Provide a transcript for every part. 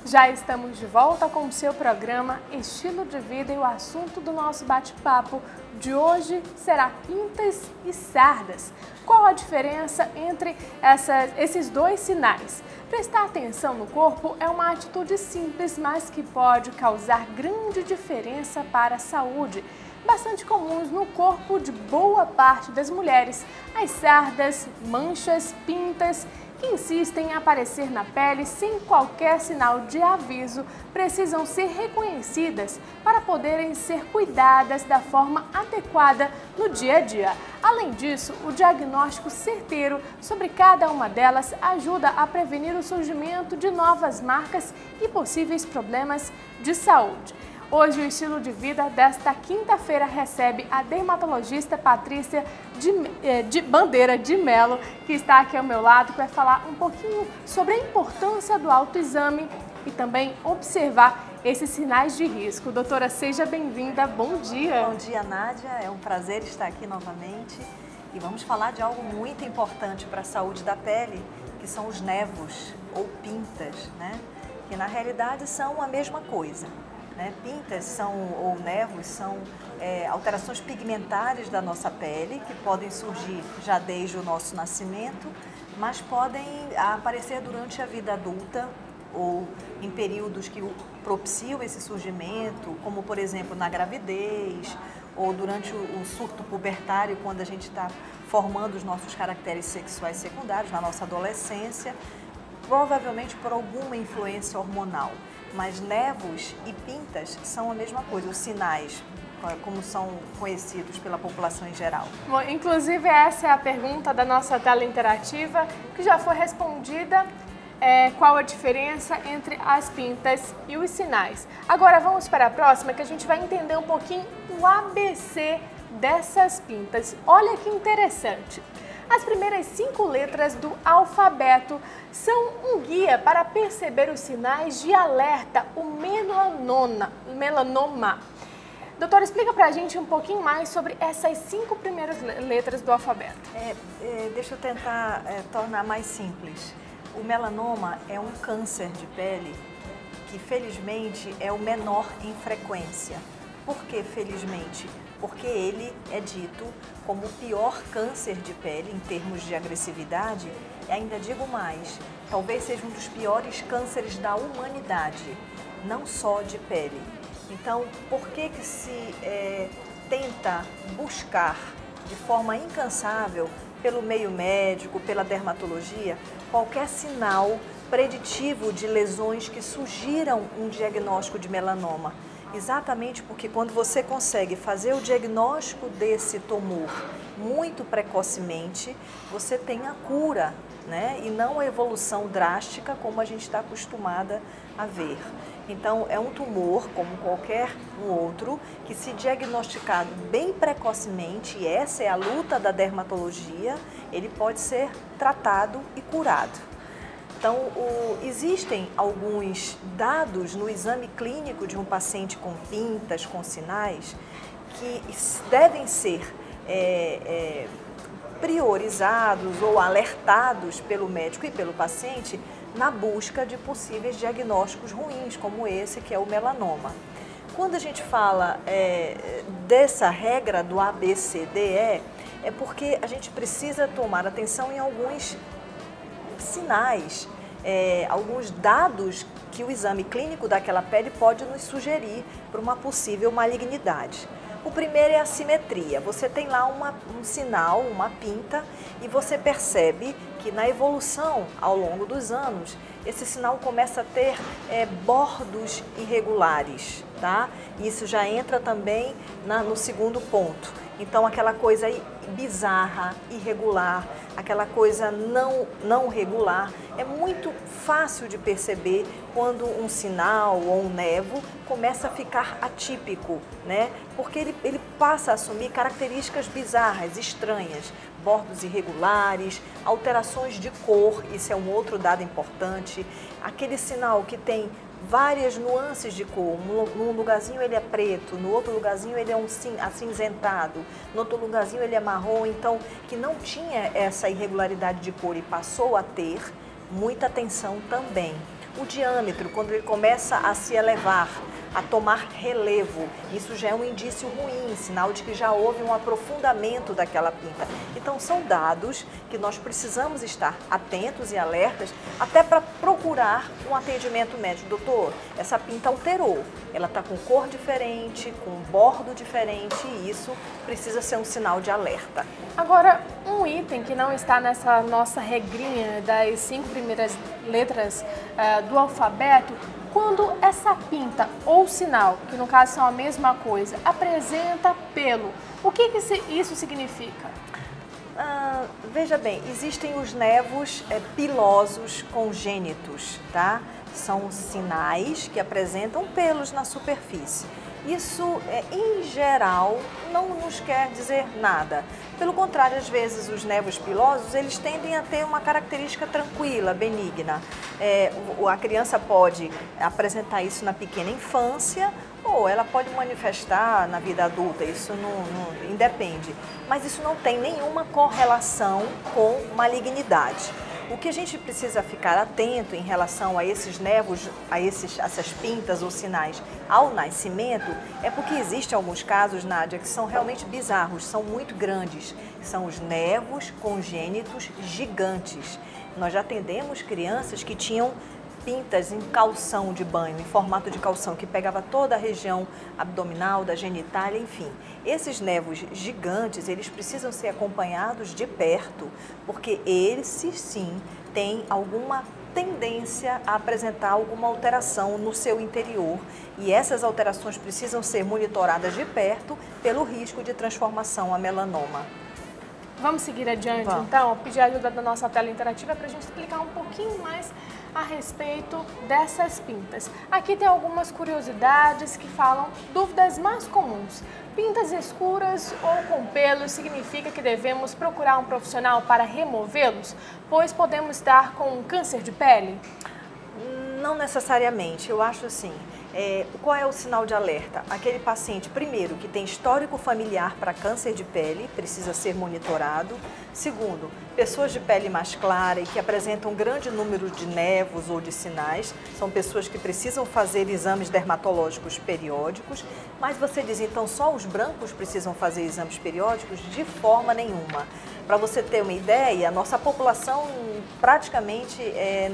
Já estamos de volta com o seu programa Estilo de Vida e o assunto do nosso bate-papo de hoje será pintas e sardas. Qual a diferença entre esses dois sinais? Prestar atenção no corpo é uma atitude simples, mas que pode causar grande diferença para a saúde. Bastante comuns no corpo de boa parte das mulheres, as sardas, manchas, pintas, que insistem em aparecer na pele sem qualquer sinal de aviso, precisam ser reconhecidas para poderem ser cuidadas da forma adequada no dia a dia. Além disso, o diagnóstico certeiro sobre cada uma delas ajuda a prevenir o surgimento de novas marcas e possíveis problemas de saúde. Hoje, o Estilo de Vida desta quinta-feira recebe a dermatologista Patrícia de Bandeira de Melo, que está aqui ao meu lado, que vai falar um pouquinho sobre a importância do autoexame e também observar esses sinais de risco. Doutora, seja bem-vinda, bom dia. Bom dia, Nádia, é um prazer estar aqui novamente e vamos falar de algo muito importante para a saúde da pele, que são os névoos ou pintas, né? Que na realidade são a mesma coisa. Pintas ou névoos são alterações pigmentares da nossa pele que podem surgir já desde o nosso nascimento, mas podem aparecer durante a vida adulta ou em períodos que propiciam esse surgimento, como por exemplo na gravidez ou durante o surto pubertário, quando a gente está formando os nossos caracteres sexuais secundários, na nossa adolescência, provavelmente por alguma influência hormonal. Mas névoos e pintas são a mesma coisa, os sinais, como são conhecidos pela população em geral. Bom, inclusive, essa é a pergunta da nossa tela interativa, que já foi respondida. Qual a diferença entre as pintas e os sinais? Agora vamos para a próxima, que a gente vai entender um pouquinho o ABC dessas pintas. Olha que interessante! As primeiras 5 letras do alfabeto são um guia para perceber os sinais de alerta, o melanoma. Doutora, explica pra gente um pouquinho mais sobre essas 5 primeiras letras do alfabeto. Deixa eu tentar tornar mais simples. O melanoma é um câncer de pele que, felizmente, é o menor em frequência. Por que felizmente? Porque ele é dito como o pior câncer de pele em termos de agressividade, e ainda digo mais, talvez seja um dos piores cânceres da humanidade, não só de pele. Então, por que se tenta buscar de forma incansável, pelo meio médico, pela dermatologia, qualquer sinal preditivo de lesões que sugiram um diagnóstico de melanoma? Exatamente porque quando você consegue fazer o diagnóstico desse tumor muito precocemente, você tem a cura, né? E não a evolução drástica como a gente está acostumada a ver. Então, é um tumor, como qualquer outro, que se diagnosticado bem precocemente, e essa é a luta da dermatologia, ele pode ser tratado e curado. Então, existem alguns dados no exame clínico de um paciente com pintas, com sinais, que devem ser priorizados ou alertados pelo médico e pelo paciente na busca de possíveis diagnósticos ruins, como esse que é o melanoma. Quando a gente fala dessa regra do ABCDE, é porque a gente precisa tomar atenção em alguns sinais, alguns dados que o exame clínico daquela pele pode nos sugerir para uma possível malignidade. O primeiro é a simetria. Você tem lá um sinal, uma pinta, e você percebe que na evolução ao longo dos anos, esse sinal começa a ter bordos irregulares, tá? Isso já entra também no segundo ponto. Então, aquela coisa bizarra, irregular, aquela coisa não regular, é muito fácil de perceber quando um sinal ou um névoa começa a ficar atípico, né? Porque ele passa a assumir características bizarras, estranhas, bordos irregulares, alterações de cor, isso é um outro dado importante, aquele sinal que tem várias nuances de cor. Num lugarzinho ele é preto, no outro lugarzinho ele é acinzentado, no outro lugarzinho ele é marrom. Então, que não tinha essa irregularidade de cor e passou a ter, muita atenção também. O diâmetro, quando ele começa a se elevar, a tomar relevo, isso já é um indício ruim, sinal de que já houve um aprofundamento daquela pinta. Então são dados que nós precisamos estar atentos e alertas até para procurar um atendimento médico. Doutor, essa pinta alterou, ela está com cor diferente, com bordo diferente e isso precisa ser um sinal de alerta. Agora, um item que não está nessa nossa regrinha das 5 primeiras letras do alfabeto, quando essa pinta ou sinal, que no caso são a mesma coisa, apresenta pelo, o que isso significa? Veja bem, existem os nevos pilosos congênitos, tá? São sinais que apresentam pelos na superfície. Isso, em geral, não nos quer dizer nada. Pelo contrário, às vezes os nevos pilosos, eles tendem a ter uma característica tranquila, benigna. A criança pode apresentar isso na pequena infância ou ela pode manifestar na vida adulta, isso não independe. Mas isso não tem nenhuma correlação com malignidade. O que a gente precisa ficar atento em relação a esses nevos, essas pintas ou sinais ao nascimento, é porque existem alguns casos, Nádia, que são realmente bizarros, são muito grandes. São os nevos congênitos gigantes. Nós já atendemos crianças que tinham pintas em calção de banho, em formato de calção, que pegava toda a região abdominal, da genitália, enfim. Esses nevos gigantes, eles precisam ser acompanhados de perto, porque eles, sim, têm alguma tendência a apresentar alguma alteração no seu interior e essas alterações precisam ser monitoradas de perto pelo risco de transformação a melanoma. Vamos seguir adiante, então, pedir a ajuda da nossa tela interativa para a gente explicar um pouquinho mais a respeito dessas pintas. Aqui tem algumas curiosidades que falam dúvidas mais comuns. Pintas escuras ou com pelos significa que devemos procurar um profissional para removê-los, pois podemos estar com câncer de pele? Não necessariamente, eu acho assim. Qual é o sinal de alerta? Aquele paciente, primeiro, que tem histórico familiar para câncer de pele, precisa ser monitorado. Segundo, pessoas de pele mais clara e que apresentam um grande número de nevos ou de sinais, são pessoas que precisam fazer exames dermatológicos periódicos. Mas você diz, então, só os brancos precisam fazer exames periódicos? De forma nenhuma. Para você ter uma ideia, a nossa população praticamente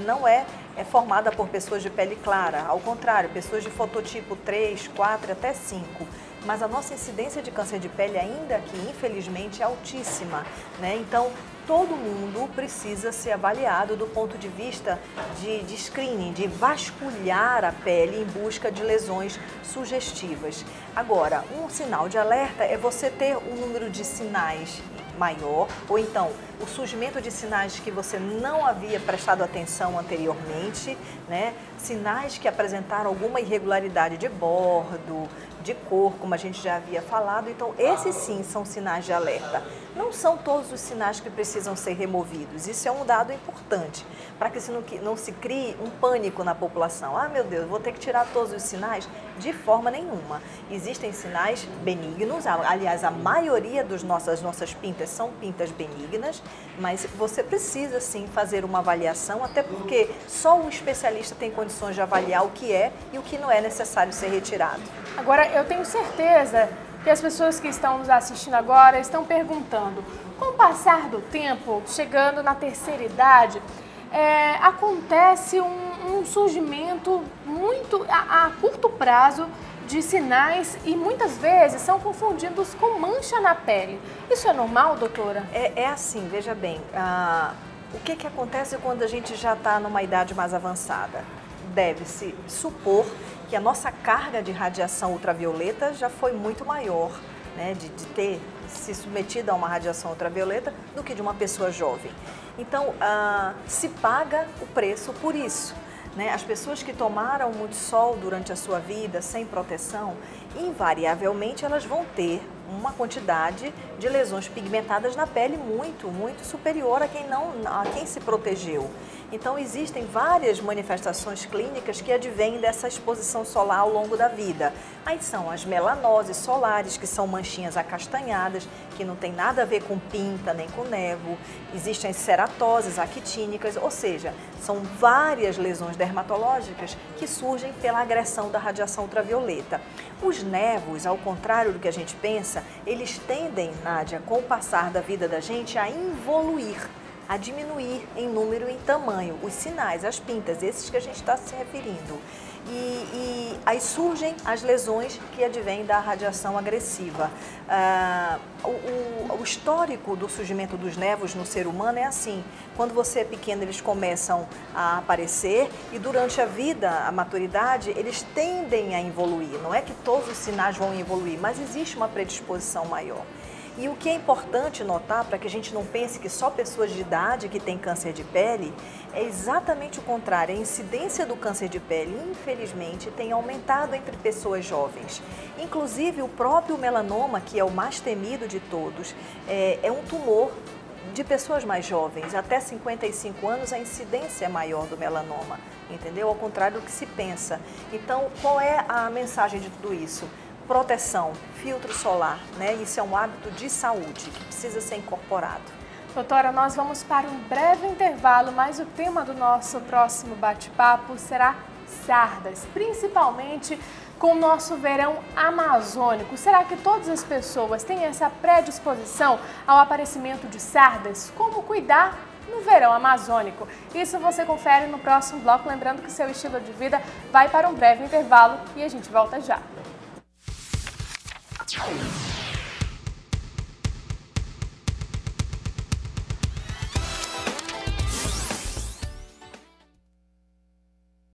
não é formada por pessoas de pele clara, ao contrário, pessoas de fototipo 3, 4 até 5. Mas a nossa incidência de câncer de pele ainda aqui, infelizmente, é altíssima, né? Então, todo mundo precisa ser avaliado do ponto de vista de screening, de vasculhar a pele em busca de lesões sugestivas. Agora, um sinal de alerta é você ter um número de sinais maior, ou então o surgimento de sinais que você não havia prestado atenção anteriormente, né? Sinais que apresentaram alguma irregularidade de bordo, de cor, como a gente já havia falado. Então, esses sim são sinais de alerta. Não são todos os sinais que precisam ser removidos. Isso é um dado importante, para que não se crie um pânico na população. Ah, meu Deus, vou ter que tirar todos os sinais? De forma nenhuma. Existem sinais benignos, aliás, a maioria das nossas pintas são pintas benignas, mas você precisa sim fazer uma avaliação, até porque só um especialista tem condições de avaliar o que é e o que não é necessário ser retirado. Agora, eu tenho certeza que as pessoas que estão nos assistindo agora estão perguntando, com o passar do tempo, chegando na terceira idade, acontece um surgimento muito a curto prazo de sinais e muitas vezes são confundidos com mancha na pele. Isso é normal, doutora? É assim, veja bem, o que acontece quando a gente já está numa idade mais avançada? Deve-se supor que a nossa carga de radiação ultravioleta já foi muito maior, né, de ter se submetido a uma radiação ultravioleta do que de uma pessoa jovem. Então, se paga o preço por isso, né? As pessoas que tomaram muito sol durante a sua vida, sem proteção, invariavelmente elas vão ter uma quantidade de lesões pigmentadas na pele muito superior a quem se protegeu. Então, existem várias manifestações clínicas que advêm dessa exposição solar ao longo da vida. Aí são as melanoses solares, que são manchinhas acastanhadas, que não tem nada a ver com pinta nem com nevo. Existem as ceratoses actínicas, ou seja, são várias lesões dermatológicas que surgem pela agressão da radiação ultravioleta. Os nevos, ao contrário do que a gente pensa, eles tendem, Nádia, com o passar da vida da gente, a involuir, a diminuir em número e em tamanho, os sinais, as pintas, esses que a gente está se referindo. E aí surgem as lesões que advêm da radiação agressiva. O histórico do surgimento dos nevos no ser humano é assim: quando você é pequeno, eles começam a aparecer e durante a vida, a maturidade, eles tendem a evoluir. Não é que todos os sinais vão evoluir, mas existe uma predisposição maior. E o que é importante notar, para que a gente não pense que só pessoas de idade que têm câncer de pele, é exatamente o contrário. A incidência do câncer de pele, infelizmente, tem aumentado entre pessoas jovens. Inclusive, o próprio melanoma, que é o mais temido de todos, é um tumor de pessoas mais jovens. Até 55 anos, a incidência é maior do melanoma, entendeu? Ao contrário do que se pensa. Então, qual é a mensagem de tudo isso? Proteção, filtro solar, né? Isso é um hábito de saúde que precisa ser incorporado. Doutora, nós vamos para um breve intervalo, mas o tema do nosso próximo bate-papo será sardas, principalmente com o nosso verão amazônico. Será que todas as pessoas têm essa predisposição ao aparecimento de sardas? Como cuidar no verão amazônico? Isso você confere no próximo bloco, lembrando que seu estilo de vida vai para um breve intervalo e a gente volta já.